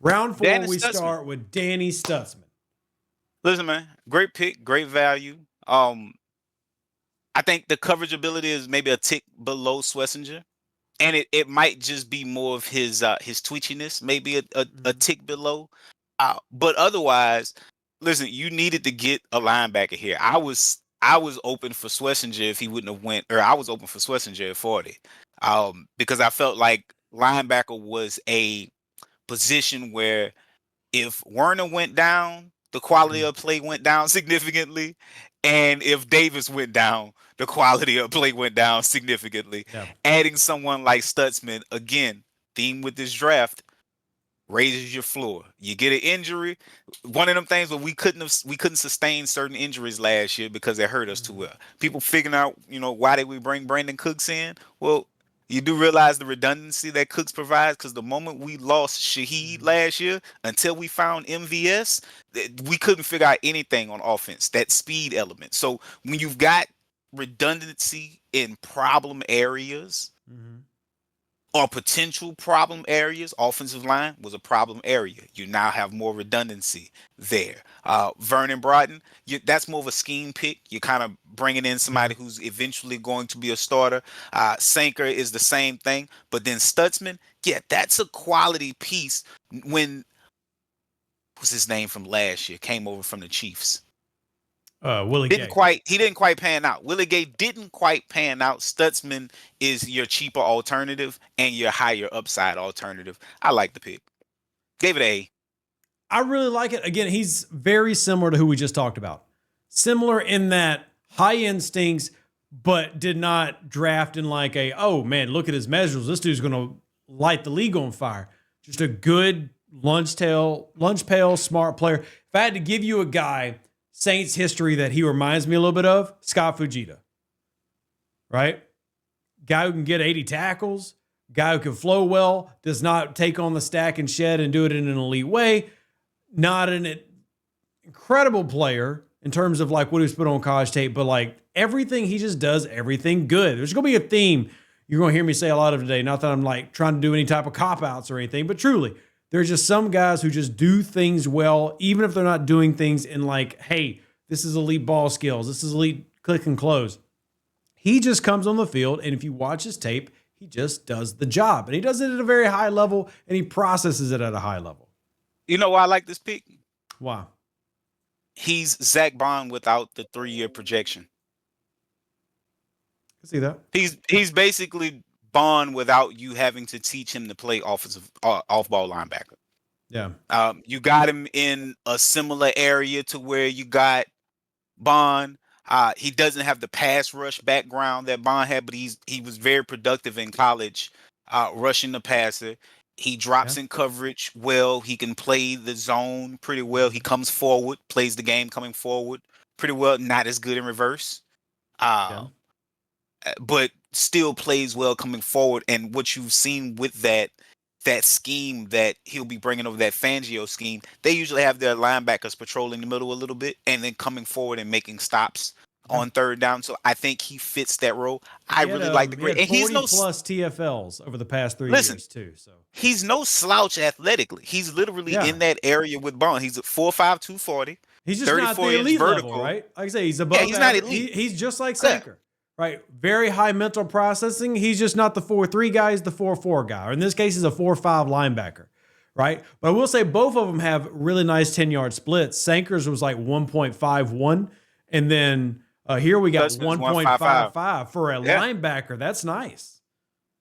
Round 4, Danny we Stutzman. start with Danny Stutzman. Listen, man, great pick, great value. I think the coverage ability is maybe a tick below Schlesinger, and it might just be more of his twitchiness, maybe a tick below. But otherwise, listen, you needed to get a linebacker here. I was open for Schlesinger if he wouldn't have went, or I was open for Schlesinger at 40, because I felt like linebacker was a position where if Werner went down, the quality of play went down significantly. And if Davis went down, the quality of play went down significantly. Yeah. Adding someone like Stutzman, again, theme with this draft, raises your floor. You get an injury. One of them things where we couldn't sustain certain injuries last year because it hurt us too well. People figuring out, why did we bring Brandon Cooks in? Well, you do realize the redundancy that Cooks provides, because the moment we lost Shaheed last year, until we found MVS, we couldn't figure out anything on offense, that speed element. So when you've got redundancy in problem areas, or potential problem areas, offensive line was a problem area. You now have more redundancy there. Vernon Broughton, that's more of a scheme pick. You're kind of bringing in somebody who's eventually going to be a starter. Sanker is the same thing. But then Stutzman, yeah, that's a quality piece. When, what's his name from last year, came over from the Chiefs? Willie Didn't Gay. quite. He didn't quite pan out. Willie Gay didn't quite pan out. Stutzman is your cheaper alternative and your higher upside alternative. I like the pick. Gave it an A. I really like it. Again, he's very similar to who we just talked about. Similar in that high instincts, but did not draft in like oh man, look at his measures. This dude's going to light the league on fire. Just a good lunch pail, smart player. If I had to give you a guy, Saints history that he reminds me a little bit of, Scott Fujita, right? Guy who can get 80 tackles, guy who can flow well, does not take on the stack and shed and do it in an elite way. Not an incredible player in terms of like what he was put on college tape, but like everything, he just does everything good. There's going to be a theme you're going to hear me say a lot of today. Not that I'm like trying to do any type of cop-outs or anything, but truly, there's just some guys who just do things well, even if they're not doing things in like, hey, this is elite ball skills. This is elite click and close. He just comes on the field, and if you watch his tape, he just does the job. And he does it at a very high level, and he processes it at a high level. You know why I like this pick? Why? He's Zach Bond without the 3-year projection. I see that. He's basically Bond without you having to teach him to play off-ball linebacker. Yeah. You got him in a similar area to where you got Bond. He doesn't have the pass rush background that Bond had, but he was very productive in college, rushing the passer. He drops in coverage well. He can play the zone pretty well. He comes forward, plays the game coming forward pretty well. Not as good in reverse. But still plays well coming forward. And what you've seen with that scheme that he'll be bringing over, that Fangio scheme, they usually have their linebackers patrolling the middle a little bit and then coming forward and making stops on third down. So I think he fits that role. I really like the grade. And he's no plus TFLs over the past 3 years too. So he's no slouch athletically. He's literally in that area with Bond. He's at 4'5", 240. He's just not the elite level, right? Like I say, he's above. He's not elite. He's just like Sanker. Right, very high mental processing. He's just not the 4-3 guy, he's the 4-4 guy. Or in this case, he's a 4-5 linebacker, right? But I will say both of them have really nice 10-yard splits. Sanker's was like 1.51, and then here we got 1.55 for a linebacker. That's nice.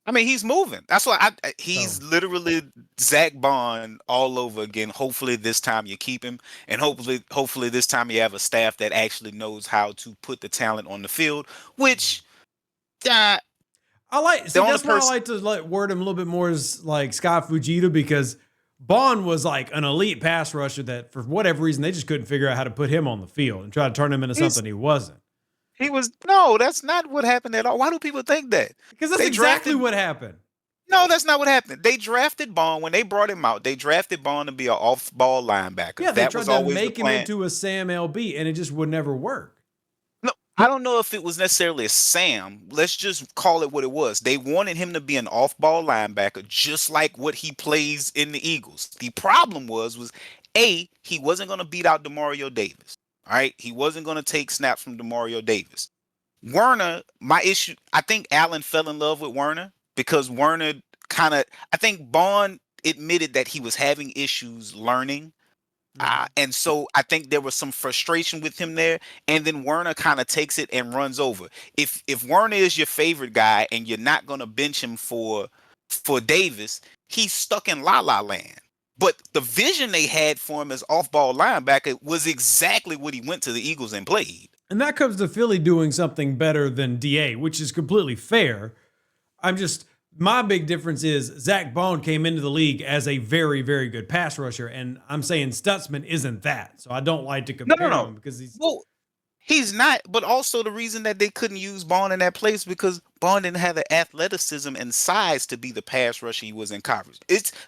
I mean, he's moving. That's why he's literally Zach Bond all over again. Hopefully this time you keep him, and hopefully this time you have a staff that actually knows how to put the talent on the field. Which I like. See, that's why I like to word him a little bit more as like Scott Fujita, because Bond was like an elite pass rusher that for whatever reason they just couldn't figure out how to put him on the field and try to turn him into something he wasn't. No, that's not what happened at all. Why do people think that? Because that's exactly what happened. No, that's not what happened. They drafted Bond when they brought him out. They drafted Bond to be an off-ball linebacker. Yeah, they tried to make him into a Sam LB, and it just would never work. No, I don't know if it was necessarily a Sam. Let's just call it what it was. They wanted him to be an off-ball linebacker, just like what he plays in the Eagles. The problem was he wasn't going to beat out Demario Davis. All right, he wasn't going to take snaps from Demario Davis. Werner, my issue, I think Allen fell in love with Werner because Werner I think Bond admitted that he was having issues learning. And so I think there was some frustration with him there, and then Werner kind of takes it and runs over. If Werner is your favorite guy and you're not going to bench him for Davis, he's stuck in la la land. But the vision they had for him as off-ball linebacker was exactly what he went to the Eagles and played. And that comes to Philly doing something better than DA, which is completely fair. My big difference is Zach Bond came into the league as a very, very good pass rusher, and I'm saying Stutzman isn't that. So I don't like to compare him because he's not. But also the reason that they couldn't use Bond in that place because Bond didn't have the athleticism and size to be the pass rusher he was in college.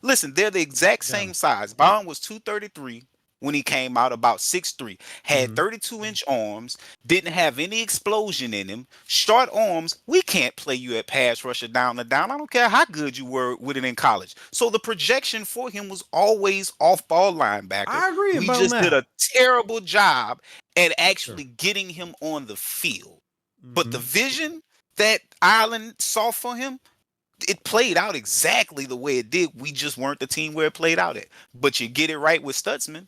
Listen, they're the exact same size. Bond was 233 when he came out, about 6'3", had 32-inch arms, didn't have any explosion in him, short arms. We can't play you at pass rusher down to down. I don't care how good you were with it in college. So the projection for him was always off-ball linebacker. I agree we about just that. did a terrible job at actually getting him on the field. But the vision that Ireland saw for him, it played out exactly the way it did. We just weren't the team where it played out at. But you get it right with Stutzman.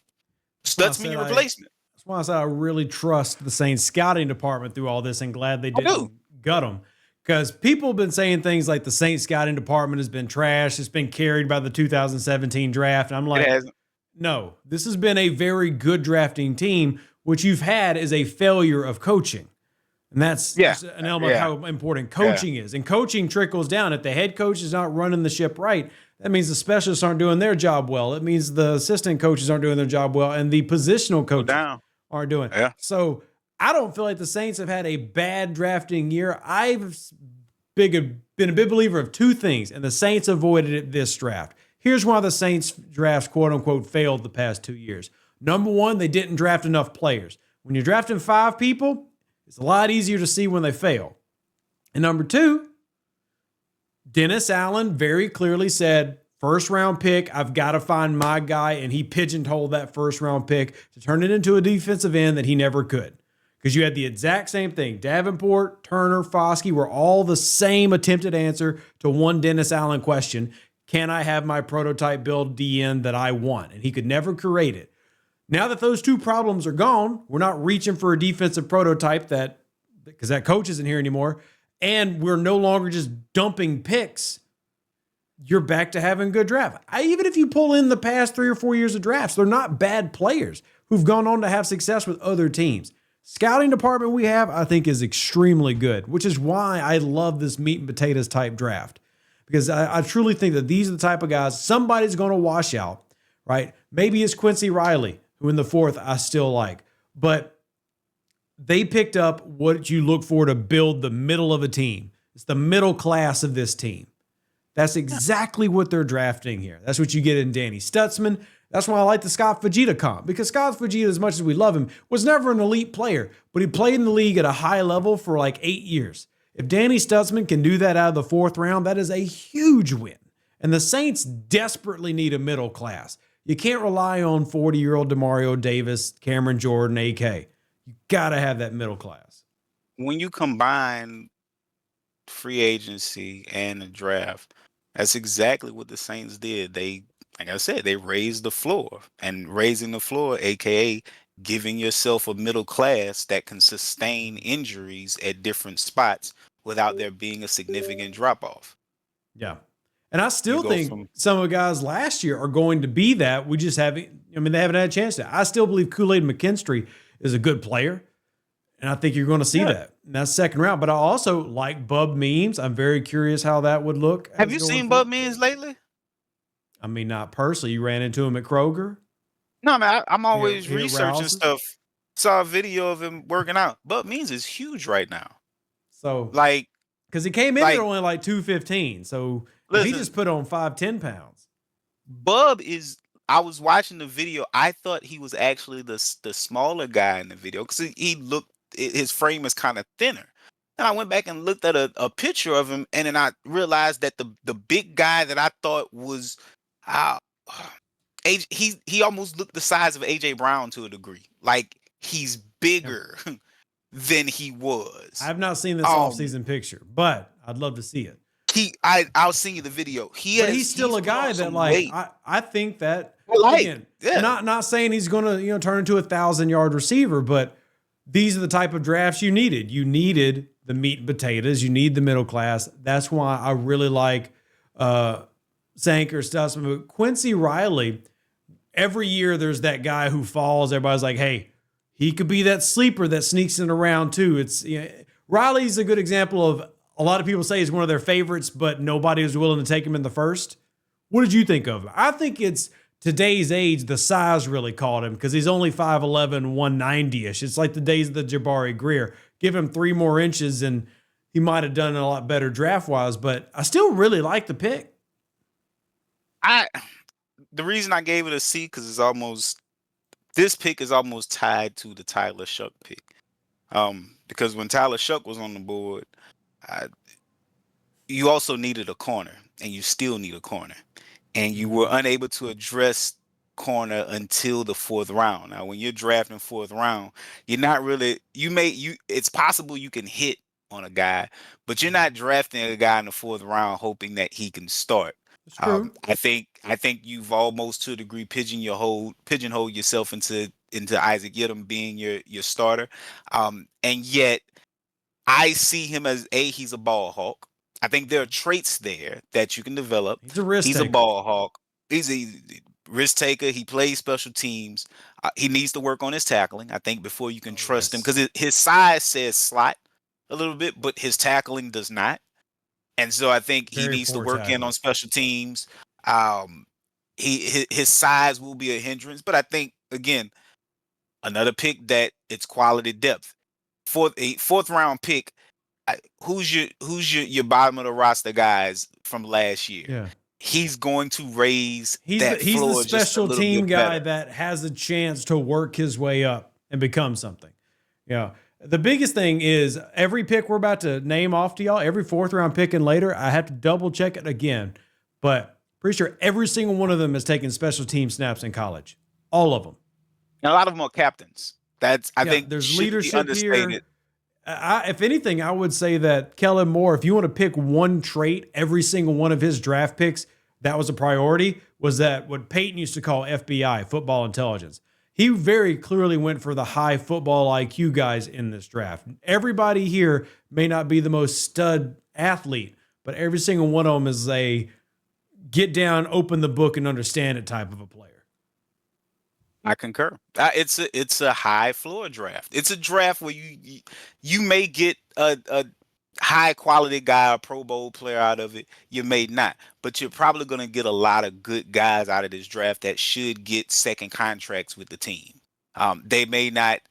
Stutzman your replacement. That's why I said I really trust the Saints scouting department through all this and glad they didn't gut them. Because people have been saying things like the Saints scouting department has been trash. It's been carried by the 2017 draft. And I'm like, no, this has been a very good drafting team. What you've had is a failure of coaching. And that's just an element of how important coaching is. And coaching trickles down. If the head coach is not running the ship right, that means the specialists aren't doing their job well. It means the assistant coaches aren't doing their job well, and the positional coaches aren't doing it. So I don't feel like the Saints have had a bad drafting year. I've been a big believer of two things, and the Saints avoided it this draft. Here's why the Saints drafts, quote unquote, failed the past 2 years. Number one, they didn't draft enough players. When you're drafting 5 people, it's a lot easier to see when they fail. And number two, Dennis Allen very clearly said, first round pick, I've got to find my guy. And he pigeonholed that first round pick to turn it into a defensive end that he never could. Because you had the exact same thing. Davenport, Turner, Foskey were all the same attempted answer to one Dennis Allen question. Can I have my prototype build DN that I want? And he could never create it. Now that those two problems are gone, we're not reaching for a defensive prototype because that coach isn't here anymore. And we're no longer just dumping picks. You're back to having good draft. Even if you pull in the past 3 or 4 years of drafts, they're not bad players who've gone on to have success with other teams. Scouting department we have, I think, is extremely good, which is why I love this meat and potatoes type draft. Because I truly think that these are the type of guys, somebody's going to wash out, right? Maybe it's Quincy Riley, who in the 4th I still like. But they picked up what you look for to build the middle of a team. It's the middle class of this team. That's exactly what they're drafting here. That's what you get in Danny Stutzman. That's why I like the Scott Fujita comp. Because Scott Fujita, as much as we love him, was never an elite player. But he played in the league at a high level for like 8 years. If Danny Stutzman can do that out of the 4th round, that is a huge win. And the Saints desperately need a middle class. You can't rely on 40-year-old Demario Davis, Cameron Jordan, AK. You got to have that middle class. When you combine free agency and the draft, that's exactly what the Saints did. They, like I said, they raised the floor. And raising the floor, aka giving yourself a middle class that can sustain injuries at different spots without there being a significant drop-off. Yeah. And I still think some of the guys last year are going to be that. We just haven't, they haven't had a chance to. I still believe Kool-Aid McKinstry is a good player. And I think you're going to see that. And that's 2nd round. But I also like Bub Means. I'm very curious how that would look. Have you seen Bub Means lately? I mean, not personally. You ran into him at Kroger? No, man, I'm always researching stuff. Saw a video of him working out. Bub Means is huge right now. So, like, because he came in there only like 215. So listen, he just put on 5-10 pounds. Bub is, I was watching the video. I thought he was actually the smaller guy in the video because he looked his frame is kind of thinner. And I went back and looked at a picture of him, and then I realized that the big guy that I thought was, uh, he almost looked the size of AJ Brown to a degree. Like he's bigger than he was. I have not seen this offseason picture, but I'd love to see it. I'll send you the video. He's still a guy that like I think that again, not saying he's gonna turn into a 1,000-yard receiver, but these are the type of drafts you needed. You needed the meat and potatoes. You need the middle class. That's why I really like Sanker Stutzman. But Quincy Riley, every year there's that guy who falls. Everybody's like, hey, he could be that sleeper that sneaks in around too. Riley's a good example of a lot of people say he's one of their favorites, but nobody was willing to take him in the first. What did you think of him? I think it's today's age, the size really caught him because he's only 5'11", 190-ish. It's like the days of the Jabari Greer. Give him 3 more inches and he might have done a lot better draft-wise, but I still really like the pick. The reason I gave it a C because this pick is almost tied to the Tyler Shuck pick. Because when Tyler Shuck was on the board, you also needed a corner, and you still need a corner. And you were unable to address corner until the 4th round. Now, when you're drafting 4th round, you're not really it's possible you can hit on a guy, but you're not drafting a guy in the 4th round hoping that he can start. I think you've almost to a degree pigeonholed yourself into Isaac Yiadom being your starter. And yet I see him as he's a ball hawk. I think there are traits there that you can develop. He's a ball hawk. He's a risk taker. He plays special teams. He needs to work on his tackling, I think, before you can trust him, because his size says slot a little bit, but his tackling does not. And so I think he needs to work in on special teams. His size will be a hindrance, but I think, again, another pick that it's quality depth. 4th round pick. Who's your bottom of the roster guys from last year? Yeah. He's going to raise he's the special team guy that has a chance to work his way up and become something. Yeah. The biggest thing is every pick we're about to name off to y'all, every 4th round pick and later, I have to double check it again, but pretty sure every single one of them has taken special team snaps in college. All of them. And a lot of them are captains. I think there's leadership here. If anything, I would say that Kellen Moore, if you want to pick one trait, every single one of his draft picks, that was a priority, was that what Peyton used to call FBI, football intelligence. He very clearly went for the high football IQ guys in this draft. Everybody here may not be the most stud athlete, but every single one of them is a get down, open the book, and understand it type of a player. I concur. It's a high floor draft. It's a draft where you may get a high quality guy, a Pro Bowl player out of it. You may not, but you're probably going to get a lot of good guys out of this draft that should get second contracts with the team. They may not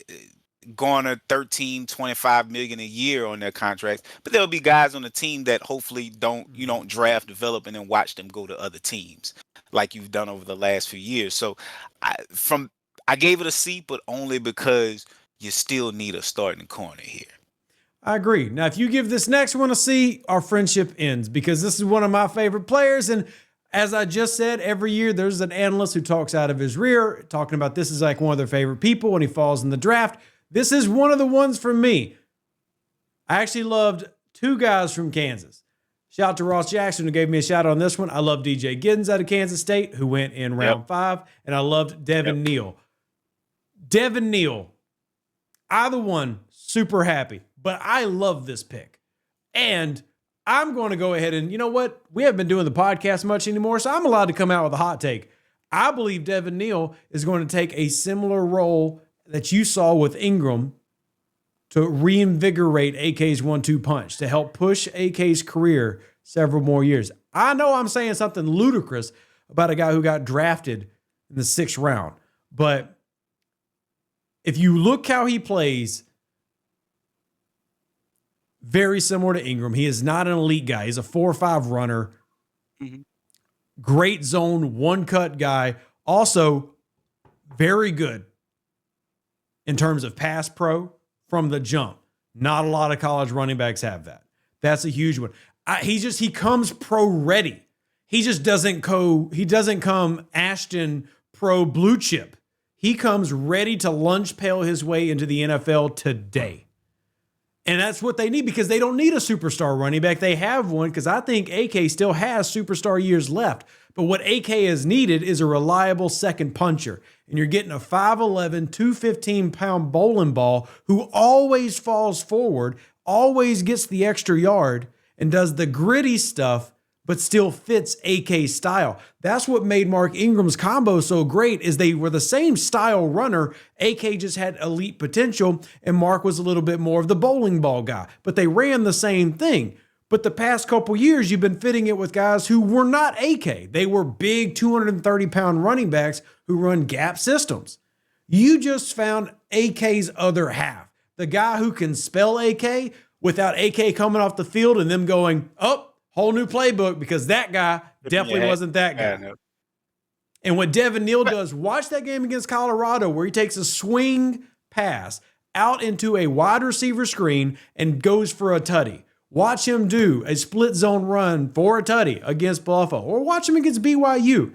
garner $13, $25 million a year on their contracts, but there'll be guys on the team that hopefully you don't draft, develop, and then watch them go to other teams like you've done over the last few years. So I gave it a C, but only because you still need a starting corner here. I agree. Now, if you give this next one a C, our friendship ends, because this is one of my favorite players. And as I just said, every year there's an analyst who talks out of his rear talking about this is like one of their favorite people when he falls in the draft. This is one of the ones for me. I actually loved 2 guys from Kansas. Shout out to Ross Jackson, who gave me a shout out on this one. I love DJ Giddens out of Kansas State, who went in round 5. And I loved Devin Neal. Devin Neal, either one, super happy. But I love this pick. And I'm going to go ahead and, you know what? We haven't been doing the podcast much anymore, so I'm allowed to come out with a hot take. I believe Devin Neal is going to take a similar role that you saw with Ingram to reinvigorate AK's 1-2 punch, to help push AK's career several more years. I know I'm saying something ludicrous about a guy who got drafted in the 6th round, but if you look how he plays, very similar to Ingram. He is not an elite guy. He's a 4-5 runner. Mm-hmm. Great zone, one-cut guy. Also, very good in terms of pass pro, from the jump. Not a lot of college running backs have that. That's a huge one. He comes pro ready. He just doesn't come Ashton pro blue chip. He comes ready to lunge pail his way into the NFL today. And that's what they need, because they don't need a superstar running back. They have one, because I think AK still has superstar years left. But what AK has needed is a reliable second puncher. And you're getting a 5'11", 215-pound bowling ball who always falls forward, always gets the extra yard, and does the gritty stuff, but still fits AK's style. That's what made Mark Ingram's combo so great, is they were the same style runner. AK just had elite potential, and Mark was a little bit more of the bowling ball guy. But they ran the same thing. But the past couple years, you've been fitting it with guys who were not AK. They were big 230-pound running backs who run gap systems. You just found AK's other half. The guy who can spell AK without AK coming off the field and them going, oh, whole new playbook, because that guy definitely wasn't that guy. No. And what Devin Neal does, watch that game against Colorado where he takes a swing pass out into a wide receiver screen and goes for a tutty. Watch him do a split zone run for a tutty against Buffalo, or watch him against BYU.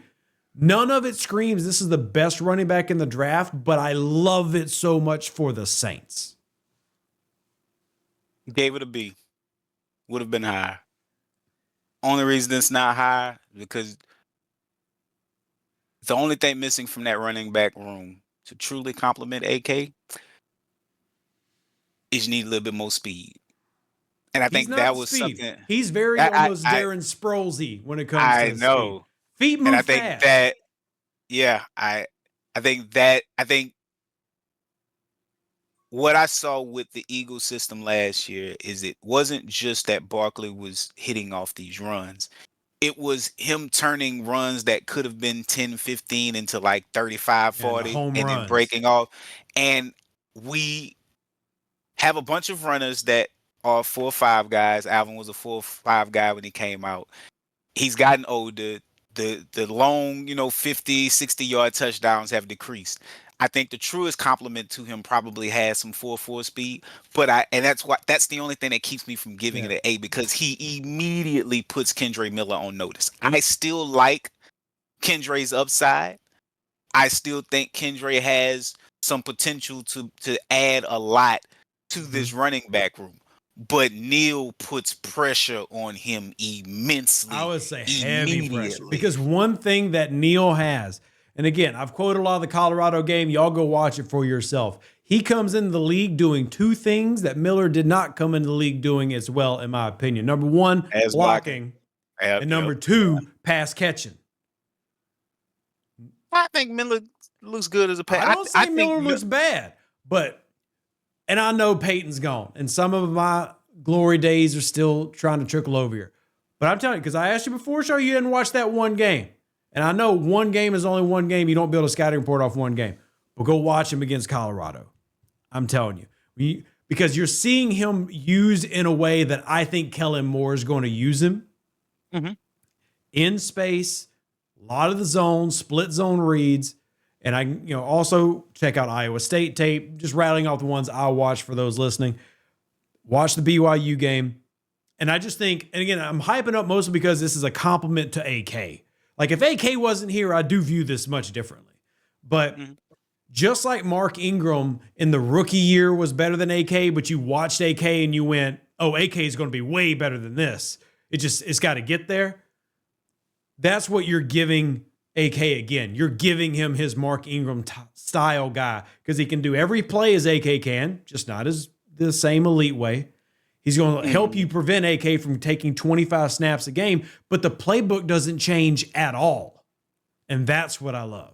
None of it screams this is the best running back in the draft, but I love it so much for the Saints. Gave it a B. Would have been higher. Only reason it's not high because the only thing missing from that running back room to truly complement AK is you need a little bit more speed. And I think that was speed. Something he's very almost Darren Sproulsy when it comes to know. Speed. Feet move and I fast. Think that, I think what I saw with the Eagle system last year is it wasn't just that Barkley was hitting off these runs. It was him turning runs that could have been 10, 15 into like 35, 40 and then breaking off. And we have a bunch of runners that are 4-5 guys. Alvin was a 4-5 guy when he came out. He's gotten older. The long, 50, 60-yard touchdowns have decreased. I think the truest compliment to him probably has some 4.4 speed, that's the only thing that keeps me from giving it an A, because he immediately puts Kendre Miller on notice. I still like Kendre's upside. I still think Kendre has some potential to add a lot to this running back room. But Neal puts pressure on him immensely. I would say heavy pressure. Because one thing that Neal has, and again, I've quoted a lot of the Colorado game. Y'all go watch it for yourself. He comes into the league doing two things that Miller did not come into the league doing as well, in my opinion. Number one, blocking. And number two, pass catching. I think Miller looks good as a pass. I don't say Miller looks bad, and I know Peyton's gone, and some of my glory days are still trying to trickle over here. But I'm telling you, because I asked you before the show, you didn't watch that one game. And I know one game is only one game. You don't build a scouting report off one game. But go watch him against Colorado. I'm telling you. Because you're seeing him used in a way that I think Kellen Moore is going to use him. Mm-hmm. In space, a lot of the zones, split zone reads. And I also check out Iowa State tape, just rattling off the ones I watched for those listening. Watch the BYU game. And I just think, and again, I'm hyping up mostly because this is a compliment to AK. Like, if AK wasn't here, I do view this much differently. But just like Mark Ingram in the rookie year was better than AK, but you watched AK and you went, oh, AK is going to be way better than this. It's got to get there. That's what you're giving AK again. You're giving him his Mark Ingram style guy, because he can do every play as AK can, just not as the same elite way. He's going to help you prevent AK from taking 25 snaps a game, but the playbook doesn't change at all. And that's what I love.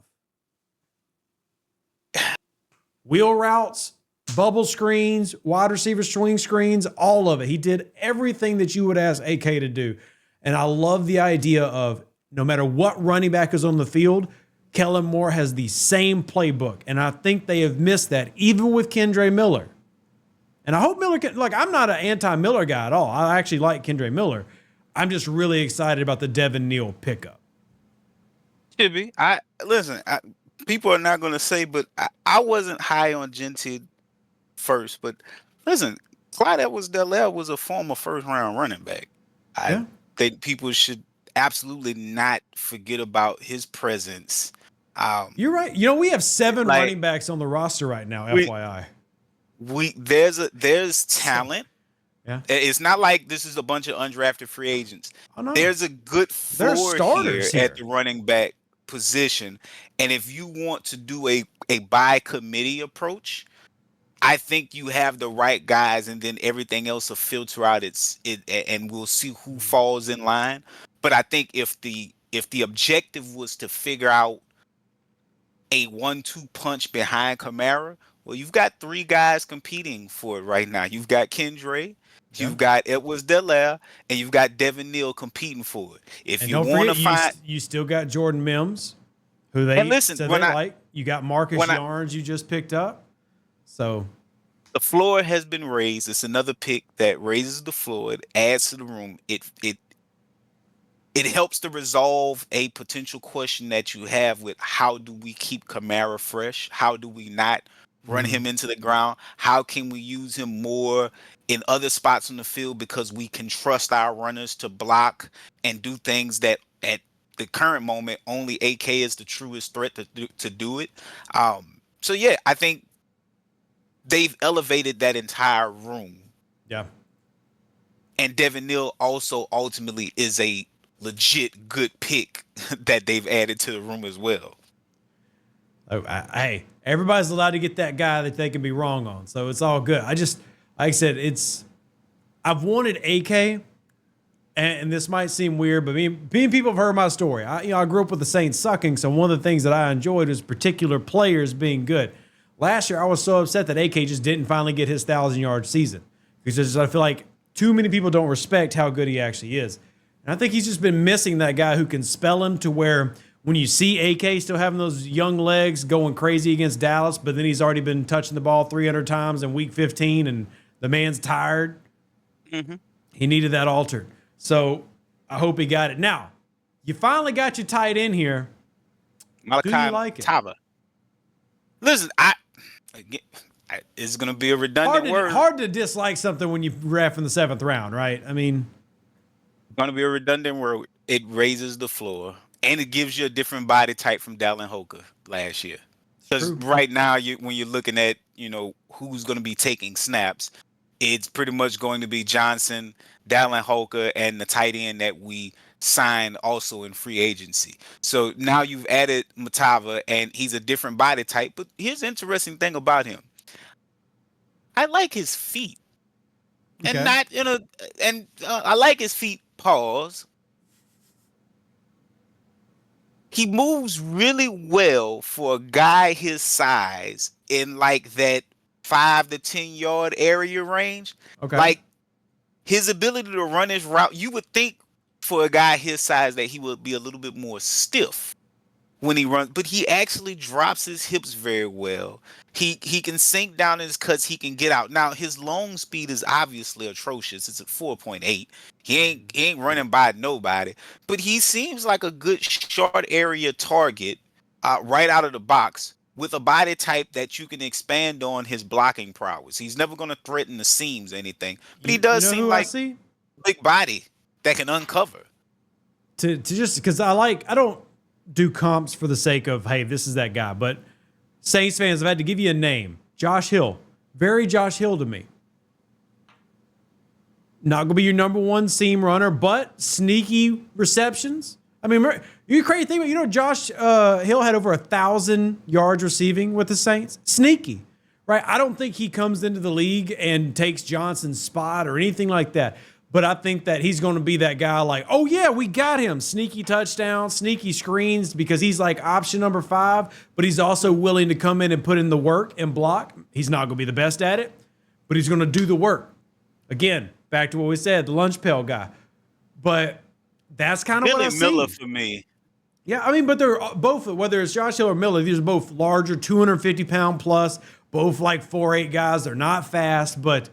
Wheel routes, bubble screens, wide receiver swing screens, all of it. He did everything that you would ask AK to do. And I love the idea of no matter what running back is on the field, Kellen Moore has the same playbook. And I think they have missed that, even with Kendre Miller. And I hope Miller can, I'm not an anti-Miller guy at all. I actually like Kendre Miller. I'm just really excited about the Devin Neal pickup. Should be. People are not going to say, but I wasn't high on Gentry first, but listen, Clyde Edwards-Helaire was a former first-round running back. I Yeah. think people should absolutely not forget about his presence. You're right. You know, we have 7 Like running backs on the roster right now, we FYI. there's So, talent. yeah. It's not like this is a bunch of undrafted free agents. Oh, no. There's a good There are floor here starters at here. the running back position, and if you want to do a by committee approach, I think you have the right guys, and then everything else will filter out and we'll see who falls in line. But I think if the objective was to figure out a 1-2 punch behind Kamara, well, you've got 3 guys competing for it right now. You've got Kendra, Yeah. you've got Edwards-Helaire, and you've got Devin Neal competing for it. If And you don't want to forget, find, you still got Jordan Mims, who they and listen, said they like. You got Marcus when I, Yarns you just picked up. So, the floor has been raised. It's another pick that raises the floor. It adds to the room. It helps to resolve a potential question that you have with how do we keep Kamara fresh? How do we not run him into the ground? How can we use him more in other spots on the field because we can trust our runners to block and do things that at the current moment only AK is the truest threat to do it. So yeah, I think they've elevated that entire room. yeah. And Devin Neal also ultimately is a legit good pick that they've added to the room as well. Oh, hey, everybody's allowed to get that guy that they can be wrong on. So it's all good. Like I said, I've wanted AK, and this might seem weird, but being people have heard my story. I grew up with the Saints sucking, so one of the things that I enjoyed was particular players being good. Last year, I was so upset that AK just didn't finally get his 1,000-yard season because I feel like too many people don't respect how good he actually is. And I think he's just been missing that guy who can spell him to where when you see AK still having those young legs going crazy against Dallas, but then he's already been touching the ball 300 times in week 15 and the man's tired. Mm-hmm. He needed that altered. So I hope he got it. Now, you finally got your tight end here. Malachi Do you like it? Tava. Listen, it's going to be a redundant word. Hard to dislike something when you draft in the 7th round, right? I mean, Going to be a redundant word. It raises the floor, and it gives you a different body type from Dallin Holker last year. Because right now, when you're looking at who's going to be taking snaps, it's pretty much going to be Johnson, Dallin Holker, and the tight end that we signed also in free agency. So now you've added Matava, and he's a different body type. But here's the interesting thing about him. I like his feet. okay. And I like his feet. Pause. He moves really well for a guy his size in like that 5 to 10 yard area range. Okay. Like his ability to run his route, you would think for a guy his size that he would be a little bit more stiff when he runs, but he actually drops his hips very well. He can sink down in his cuts. He can get out. Now his long speed is obviously atrocious. It's at 4.8. He ain't running by nobody, but he seems like a good short area target right out of the box with a body type that you can expand on his blocking prowess. He's never going to threaten the seams or anything, but he does seem like big body that can uncover. To just because I don't do comps for the sake of, hey, this is that guy. But Saints fans, I've had to give you a name. Josh Hill. Very Josh Hill to me. Not going to be your number 1 seam runner, but sneaky receptions. I mean, you crazy thing about, Josh Hill had over 1,000 yards receiving with the Saints. Sneaky, right? I don't think he comes into the league and takes Johnson's spot or anything like that. But I think that he's going to be that guy like, oh, yeah, we got him. Sneaky touchdowns, sneaky screens, because he's like option number 5, but he's also willing to come in and put in the work and block. He's not going to be the best at it, but he's going to do the work. Again, back to what we said, the lunch pail guy. But that's kind of what I see. Miller for me. Yeah, I mean, but they're both, whether it's Josh Hill or Miller, these are both larger, 250-pound plus, both like 4'8" guys. They're not fast, but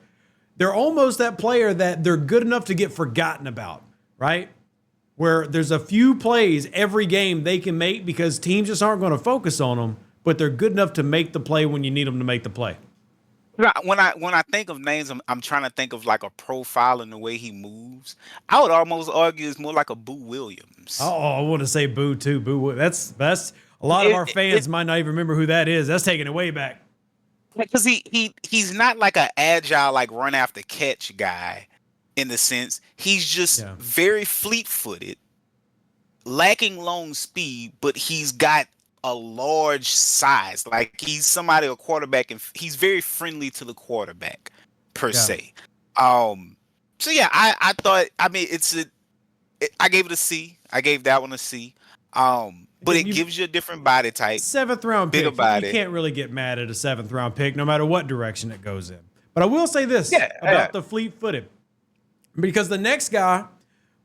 they're almost that player that they're good enough to get forgotten about, right? Where there's a few plays every game they can make because teams just aren't going to focus on them, but they're good enough to make the play when you need them to make the play. When I think of names, I'm trying to think of like a profile in the way he moves. I would almost argue it's more like a Boo Williams. Oh, I want to say Boo too. Boo. That's a lot of It, our it, fans might not even remember who that is. That's taking it way back. because he's not like an agile like run after catch guy in the sense he's just Yeah. very fleet footed, lacking long speed, but he's got a large size. Like he's somebody a quarterback, and he's very friendly to the quarterback per Yeah. se. Um, so yeah, I thought I mean I gave it a C. I gave that one a C. But Again, it gives you a different body type, seventh round bigger pick. You body. can't really get mad at a seventh round pick, no matter what direction it goes in. But I will say this Yeah, yeah. about the fleet footed, because the next guy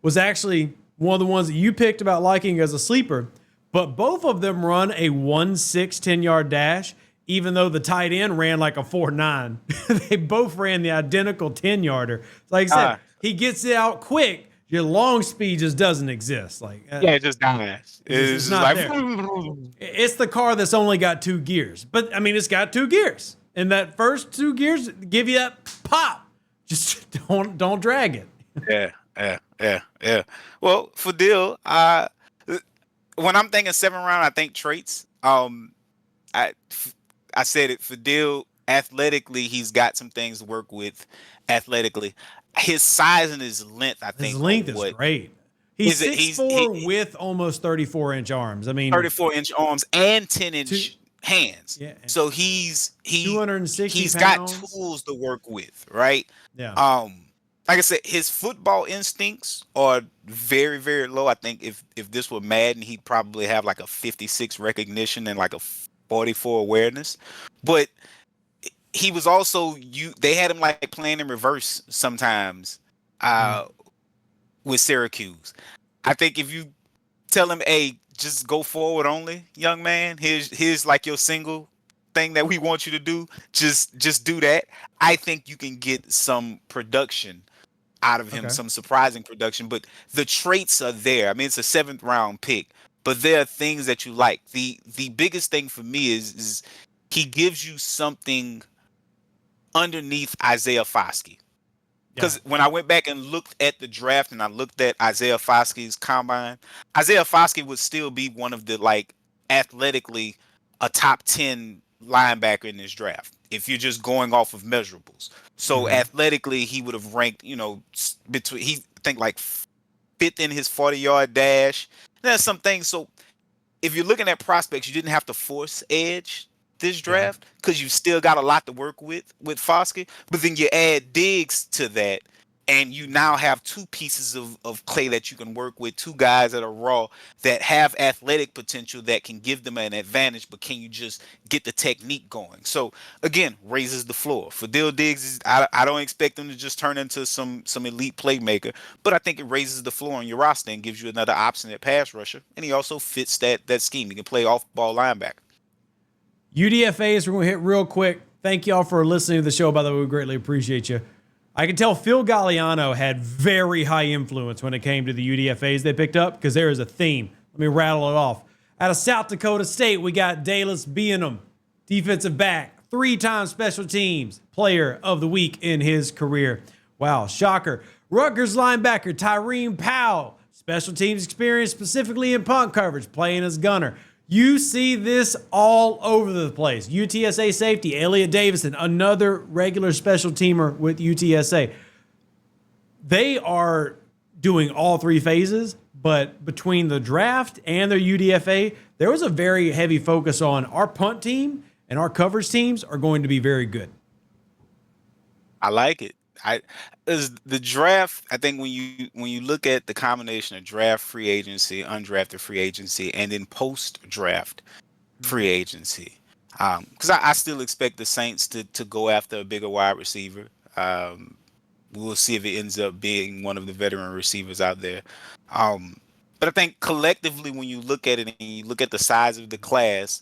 was actually one of the ones that you picked about liking as a sleeper, but both of them run a 1.6 10-yard dash, even though the tight end ran like a 4.9. They both ran the identical 10-yarder. Like I said, he gets it out quick. Your long speed just doesn't exist. Like Yeah, it just dies. it's It's just not like there. It's the car that's only got 2 gears. But I mean, it's got 2 gears. And that first 2 gears give you that pop. Just don't drag it. yeah. Well, for Dill, when I'm thinking 7th round, I think traits. I I said it for Dill. Athletically, he's got some things to work with. Athletically, his size and his length, I His think, are length is what great. He's is it. 6'4" with almost 34-inch arms. I mean, 34-inch arms and 10 two, inch hands. yeah, So 260 he's got pounds. tools to work with, right? Yeah. Um, like I said, his football instincts are very, very low. I think if this were Madden, he'd probably have like a 56 recognition and like a 44 awareness. But he was also they had him like playing in reverse sometimes Mm. uh with Syracuse. I think if you tell him, hey, just go forward only, young man. Here's like your single thing that we want you to do. Just do that. I think you can get some production out of him, Okay. some surprising production. But the traits are there. I mean, it's a 7th round pick, but there are things that you like. The biggest thing for me is he gives you something underneath Isaiah Foskey. Yeah. Because when I went back and looked at the draft and I looked at Isaiah Foskey's combine, Isaiah Foskey would still be one of the like athletically a top 10 linebacker in this draft if you're just going off of measurables. So Hmm. athletically, he would have ranked, between he I think like fifth in his 40-yard dash. There's some things. So if you're looking at prospects, you didn't have to force edge this Yeah. draft because you still got a lot to work with Foskey. But then you add Diggs to that, and you now have 2 pieces of clay that you can work with, 2 guys that are raw that have athletic potential that can give them an advantage. But can you just get the technique going? So again, raises the floor for Dill Diggs. I don't expect him to just turn into some elite playmaker, but I think it raises the floor on your roster and gives you another option at pass rusher. And he also fits that scheme. He can play off ball linebacker. UDFAs, we're going to hit real quick. Thank y'all for listening to the show, by the way. We greatly appreciate you. I can tell Phil Galliano had very high influence when it came to the UDFAs they picked up because there is a theme. Let me rattle it off. Out of South Dakota State, we got Dallas Beenum, defensive back, 3-time special teams player of the week in his career. Wow, shocker. Rutgers linebacker Tyreen Powell, special teams experience specifically in punt coverage, playing as gunner. You see this all over the place. UTSA safety, Elliot Davison, another regular special teamer with UTSA. They are doing all 3 phases, but between the draft and their UDFA, there was a very heavy focus on our punt team and our coverage teams are going to be very good. I like it. Is the draft. I think when you look at the combination of draft free agency, undrafted free agency, and then post draft free agency, because I still expect the Saints to go after a bigger wide receiver. We'll see if it ends up being one of the veteran receivers out there. Um, but I think collectively, when you look at it and you look at the size of the class,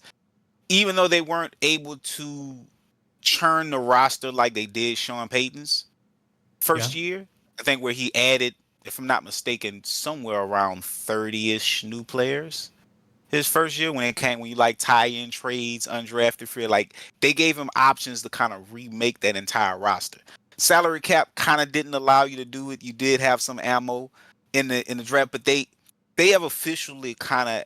even though they weren't able to churn the roster like they did Sean Payton's Yeah. first year, I think where he added, if I'm not mistaken, somewhere around 30-ish new players his first year when you like tie in trades, undrafted free, like they gave him options to kind of remake that entire roster. Salary cap kind of didn't allow you to do it. You did have some ammo in the draft, but they have officially kind of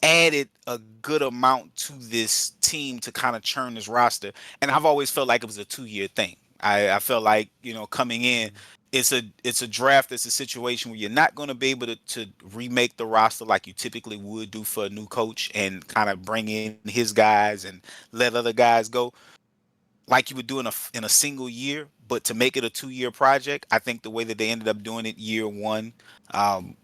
added a good amount to this team to kind of churn this roster. And I've always felt like it was a 2-year thing. I felt like, coming in, it's a draft. It's a situation where you're not going to be able to remake the roster like you typically would do for a new coach and kind of bring in his guys and let other guys go like you would do in a single year. But to make it a 2-year project, I think the way that they ended up doing it year one,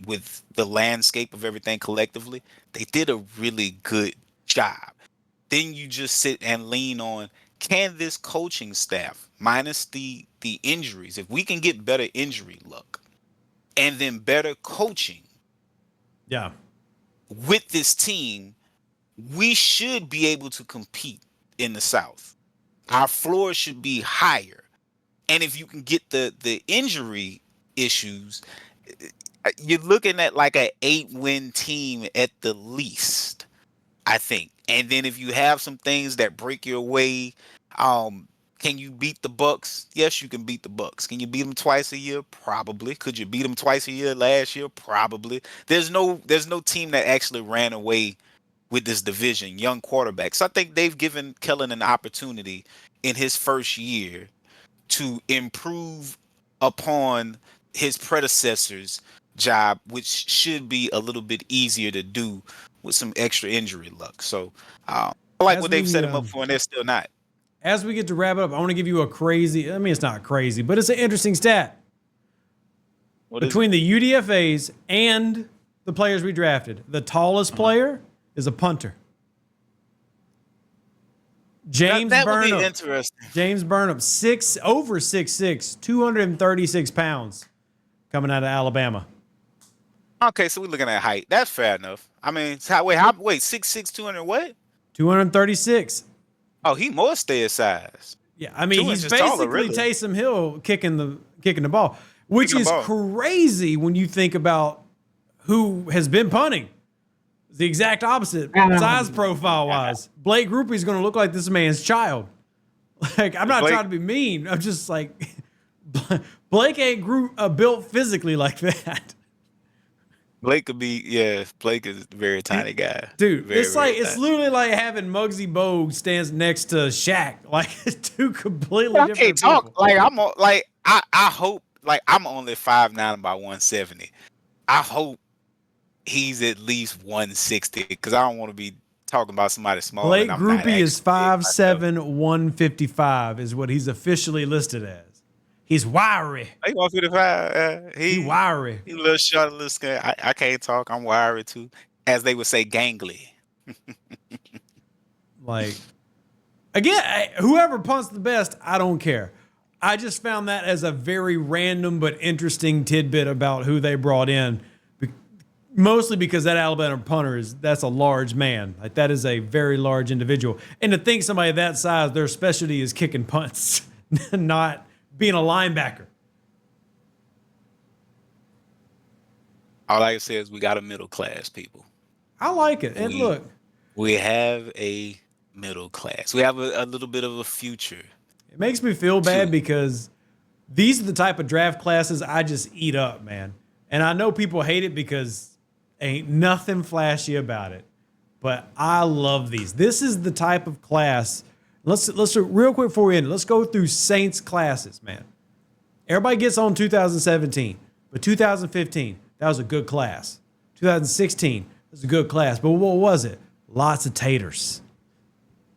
with the landscape of everything collectively, they did a really good job. Then you just sit and lean on, can this coaching staff, minus the injuries, if we can get better injury luck and then better coaching, yeah, with this team, we should be able to compete in the South. Our floor should be higher. And if you can get the injury issues, you're looking at like an 8-win team at the least, I think. And then if you have some things that break your way, can you beat the Bucks? Yes, you can beat the Bucks. Can you beat them twice a year? Probably. Could you beat them twice a year last year? Probably. There's no team that actually ran away with this division, young quarterbacks. So I think they've given Kellen an opportunity in his first year to improve upon his predecessor's job, which should be a little bit easier to do with some extra injury luck. So I like what they've set him up for, and they're still not. As we get to wrap it up, I want to give you a crazy, I mean, it's not crazy, but it's an interesting stat. Between the UDFAs and the players we drafted, the tallest player is a punter. James that Burnham. Would be interesting. James Burnham, over 6'6", 236 pounds, coming out of Alabama. Okay, so we're looking at height. That's fair enough. I mean, wait, 6'6", 200 what? 236. Oh, he more stay his size. Yeah, I mean, he's basically taller, really. Taysom Hill kicking the ball, which is crazy when you think about who has been punting. It's the exact opposite, size profile wise. Blake Grupe is going to look like this man's child. Like, I'm not trying to be mean. I'm just like, Blake ain't built physically like that. Blake could be, Blake is a very tiny guy. Dude, it's literally like having Muggsy Bogues stands next to Shaq. Like, it's two completely different people. I can't talk. Like, I hope, like, I'm only 5'9" by 170. I hope he's at least 160 because I don't want to be talking about somebody small. Blake Grupe is 5'7", 155 is what he's officially listed as. He's wiry. He 155. He wiry. He a little short, a little scared. I can't talk. I'm wiry too. As they would say, gangly. Like, again, whoever punts the best, I don't care. I just found that as a very random but interesting tidbit about who they brought in. Mostly because that Alabama punter that's a large man. Like, that is a very large individual. And to think somebody that size, their specialty is kicking punts, not being a linebacker. All I can say is we got a middle class, people. I like it. And look, we have a middle class. We have a little bit of a future. It makes me feel bad because these are the type of draft classes I just eat up, man. And I know people hate it because ain't nothing flashy about it. But I love these. This is the type of class. Let's real quick before we end, let's go through Saints classes, man. Everybody gets on 2017, but 2015, that was a good class. 2016 was a good class, but what was it? Lots of taters.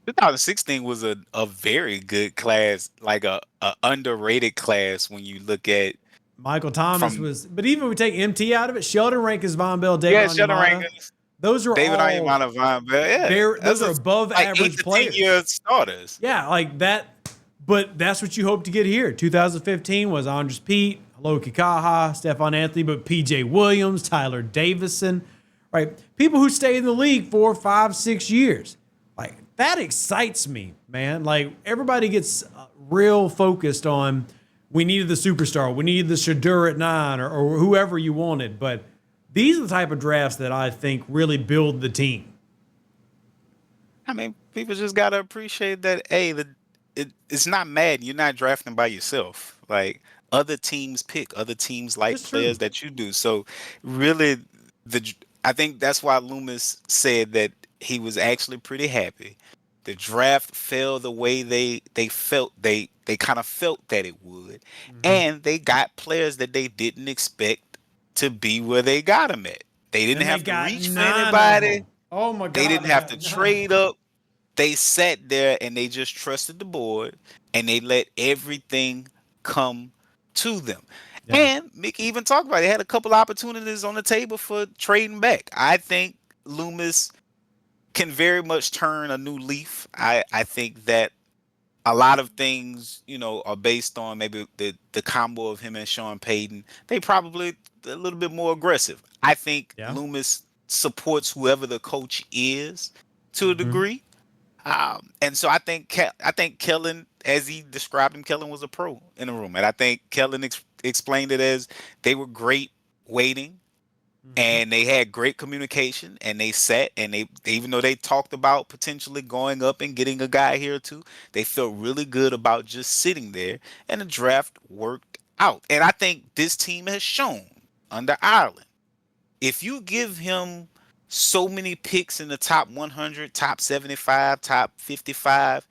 2016 was a very good class, like a underrated class when you look at Michael Thomas but even if we take MT out of it, Sheldon Rankins, Von Bell, David Sheldon Rankins. Those are David all Onyemata, Von Bell. Yeah, those are above average 8 to players. 10-year starters. Yeah, like that. But that's what you hope to get here. 2015 was Andres Pete, Alo Kikaha, Stephon Anthony, but PJ Williams, Tyler Davison, right? People who stay in the league 4, 5, 6 years. Like, that excites me, man. Like, everybody gets real focused on we needed the superstar, we needed the Shadur at 9 or whoever you wanted, but These are the type of drafts that I think really build the team. I mean, people just gotta appreciate that. Hey, it's not Madden. You're not drafting by yourself. Like other teams pick, other teams like That's true. players that you do. So really, I think that's why Loomis said that he was actually pretty happy. The draft fell the way they felt they kind of felt that it would, Mm-hmm. and they got players that they didn't expect to be where they got them at. They didn't And they have to got reach for 9 of anybody. them. Oh my They God, didn't they have to got 9. trade up. They sat there and they just trusted the board and they let everything come to them. Yeah. And Mickey even talked about it. They had a couple opportunities on the table for trading back. I think Loomis can very much turn a new leaf. I think that a lot of things, are based on maybe the combo of him and Sean Payton. They probably a little bit more aggressive. I think Yeah. Loomis supports whoever the coach is to a Mm-hmm. degree. And so I think Kellen, as he described him, Kellen was a pro in the room, and I think Kellen explained it as they were great waiting, Mm-hmm. and they had great communication, and they sat and they even though they talked about potentially going up and getting a guy here or two, they felt really good about just sitting there, and the draft worked out. And I think this team has shown under Ireland, if you give him so many picks in the top 100, top 75, top 55,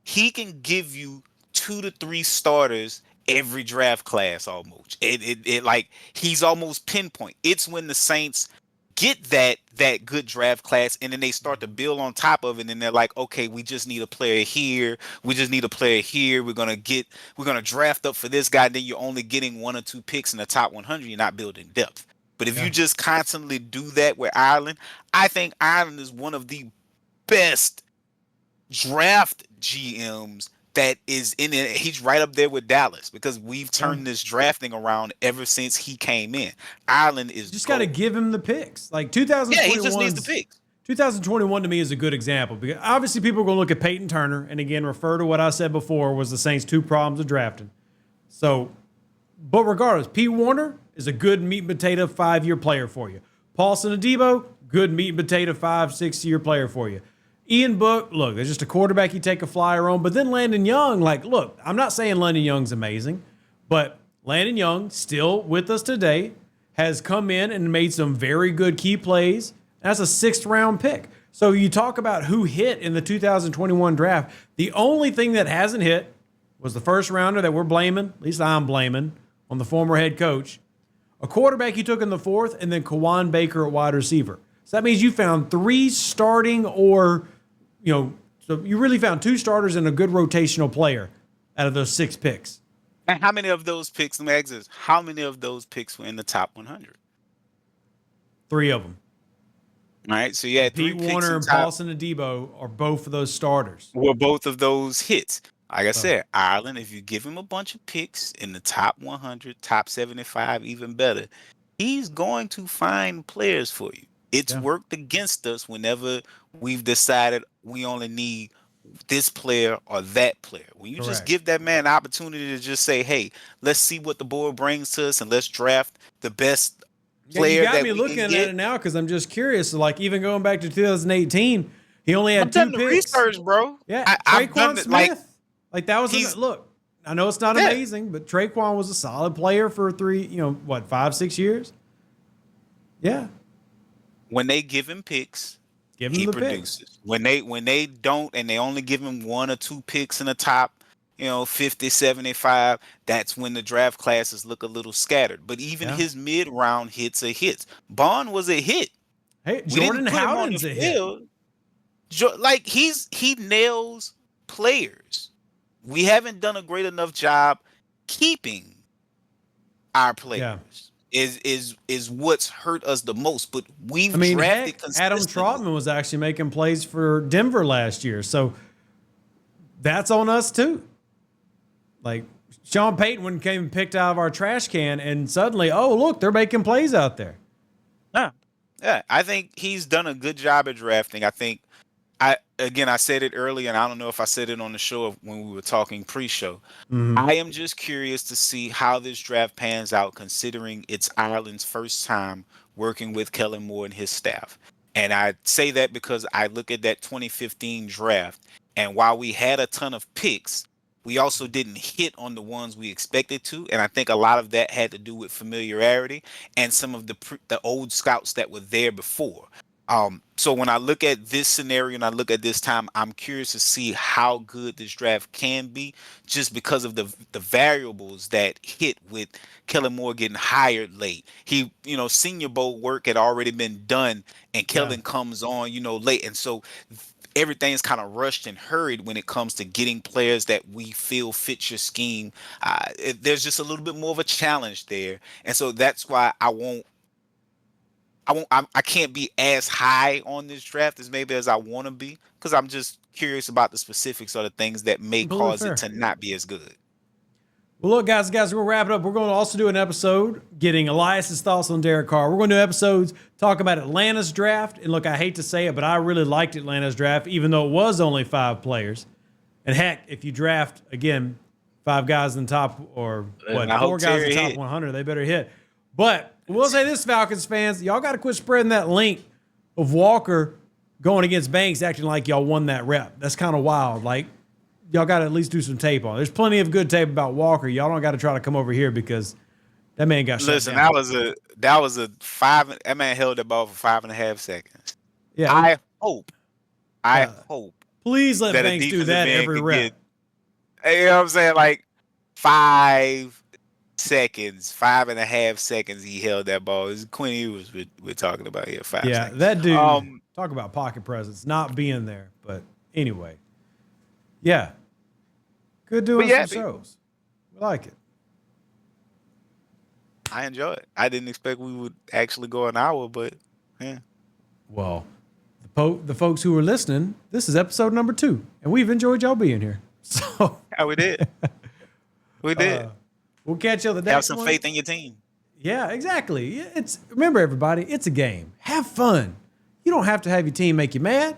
he can give you 2 to 3 starters every draft class almost. It like he's almost pinpoint. It's when the Saints get that good draft class and then they start to build on top of it and they're like, okay, we just need a player here, we just need a player here, we're gonna draft up for this guy. Then you're only getting 1 or 2 picks in the top 100. You're not building depth. But if Yeah. you just constantly do that with Ireland, I think Ireland is one of the best draft GMs that is in it. He's right up there with Dallas because we've Yeah. turned this drafting around ever since he came in. Ireland is Just got to gold. give him the picks. Like Yeah, he just needs the 2021's picks. 2021 to me is a good example because obviously people are going to look at Peyton Turner and again refer to what I said before was the Saints' 2 problems of drafting. So, but regardless, P. Warner is a good meat and potato 5-year player for you. Paulson Adebo, good meat and potato 5-6-year player for you. Ian Book, look, there's just a quarterback you take a flyer on. But then Landon Young, like, look, I'm not saying Landon Young's amazing, but Landon Young, still with us today, has come in and made some very good key plays. That's a 6th-round pick. So you talk about who hit in the 2021 draft. The only thing that hasn't hit was the first rounder that we're blaming, at least I'm blaming, on the former head coach. A quarterback you took in the 4th, and then Kawan Baker at wide receiver. So that means you found 3 starting or, so you really found 2 starters and a good rotational player out of those 6 picks. And how many of those picks, let me ask this, how many of those picks were in the top 100? 3 of them. All right, so you had 3 Pete picks Warner in and top. Paulson Adebo are both of those starters. Were both of those hits. Like I said, Ireland, if you give him a bunch of picks in the top 100, top 75, even better, he's going to find players for you. It's worked against us whenever we've decided we only need this player or that player. When you just give that man an opportunity to just say, hey, let's see what the board brings to us and let's draft the best player you got that me we looking can at get. it now because I'm just curious. Like, even going back to 2018, he only had I've 2 done the picks. research, bro. Yeah, I've done Traquan it, Smith. Like that was look. I know it's not Yeah. amazing, but Traquan was a solid player for 5-6 years. Yeah, When they give him picks, give him he the produces. picks. When they don't and they only give him 1 or 2 picks in the top, 50, 75, that's when the draft classes look a little scattered. But even his mid-round hits are hits. Bond was a hit. Hey, We Jordan didn't put him on the Howden's a hit. field. Like he nails players. We haven't done a great enough job keeping our players. Is what's hurt us the most. But we've drafted consistently. Adam Trautman was actually making plays for Denver last year, so that's on us too. Like Sean Payton when came and picked out of our trash can, and suddenly, oh look, they're making plays out there. Yeah, I think he's done a good job at drafting. I think I said it earlier, and I don't know if I said it on the show when we were talking pre-show. Mhm. I am just curious to see how this draft pans out, considering it's Ireland's first time working with Kellen Moore and his staff. And I say that because I look at that 2015 draft, and while we had a ton of picks, we also didn't hit on the ones we expected to. And I think a lot of that had to do with familiarity and some of the old scouts that were there before. So when I look at this scenario and I look at this time, I'm curious to see how good this draft can be, just because of the variables that hit with Kellen Moore getting hired late. Senior Bowl work had already been done, and Yeah. Kellen comes on, late, and so everything's kind of rushed and hurried when it comes to getting players that we feel fit your scheme. There's just a little bit more of a challenge there, and so that's why I can't be as high on this draft as maybe as I want to be, because I'm just curious about the specifics or the things that may Completely cause it fair. to not be as good. Well, look, guys, we'll wrap it up. We're going to also do an episode getting Elias's thoughts on Derek Carr. We're going to do episodes talk about Atlanta's draft. And look, I hate to say it, but I really liked Atlanta's draft, even though it was only 5 players. And heck, if you draft, again, 5 guys in the top, or what, And I 4 hope guys in the Terry top hit. 100, they better hit. But we'll say this, Falcons fans, y'all got to quit spreading that link of Walker going against Banks acting like y'all won that rep. That's kind of wild. Like, y'all got to at least do some tape on it. There's plenty of good tape about Walker. Y'all don't got to try to come over here because that man got shut Listen, down. that was a 5. That man held the ball for 5.5 seconds. Yeah. I hope Yeah. Please let that a Banks do defensive that end every could rep. get, you know what I'm saying, like 5 seconds, 5.5 seconds. He held that ball. It's Quinn Ewers we're talking about here. 5 Yeah, seconds. that dude, talk about pocket presence, not being there. But anyway, yeah, good doing yeah, some shows. We like it. I enjoy it. I didn't expect we would actually go an hour, but yeah. Well, the folks who are listening, this is episode number 2, and we've enjoyed y'all being here. So Yeah, we did. We did. We'll catch you on the next Have some one. faith in your team. Yeah, exactly. Remember, everybody, it's a game. Have fun. You don't have to have your team make you mad.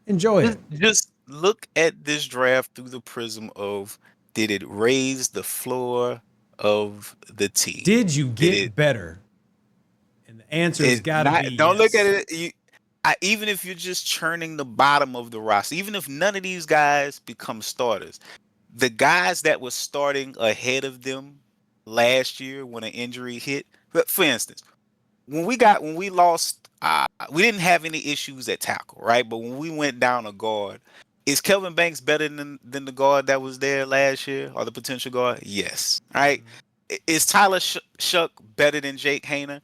Enjoy it. Just look at this draft through the prism of, did it raise the floor of the team? Did you get better? And the answer has got to be don't yes. look at it. Even if you're just churning the bottom of the roster, even if none of these guys become starters, the guys that were starting ahead of them last year when an injury hit. But for instance, when we lost, we didn't have any issues at tackle, right? But when we went down a guard, is Kelvin Banks better than the guard that was there last year, or the potential guard? Yes, right. Is Tyler Shuck better than Jake Hayner?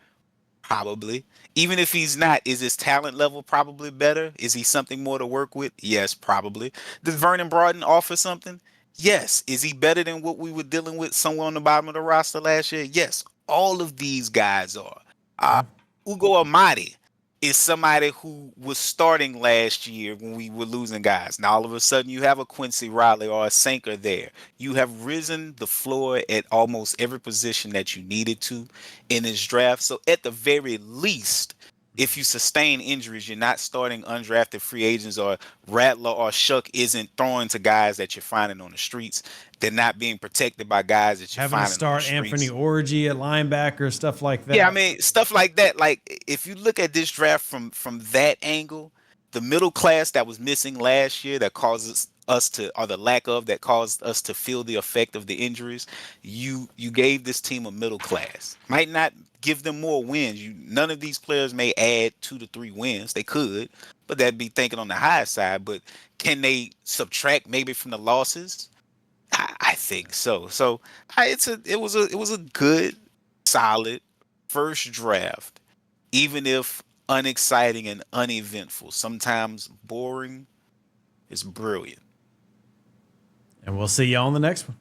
Probably. Even if he's not, is his talent level probably better? Is he something more to work with? Yes, probably. Does Vernon Broughton offer something? Yes. Is he better than what we were dealing with somewhere on the bottom of the roster last year? Yes. All of these guys are. Ugo Amadi is somebody who was starting last year when we were losing guys. Now all of a sudden you have a Quincy Riley or a Sanker there. You have risen the floor at almost every position that you needed to in this draft. So at the very least, if you sustain injuries, you're not starting undrafted free agents, or Rattler or Shuck isn't throwing to guys that you're finding on the streets. They're not being protected by guys that you're having to finding on the start streets. Anthony Orgy at linebacker, stuff like that. Yeah, I mean, stuff like that. Like, if you look at this draft from that angle, the middle class that was missing last year that causes us to, or the lack of that caused us to feel the effect of the injuries, you gave this team a middle class. Might not give them more wins. None of these players may add 2 to 3 wins. They could, but that'd be thinking on the high side. But can they subtract maybe from the losses? I think so. So it was a good, solid first draft, even if unexciting and uneventful. Sometimes boring is brilliant. And we'll see you on the next one.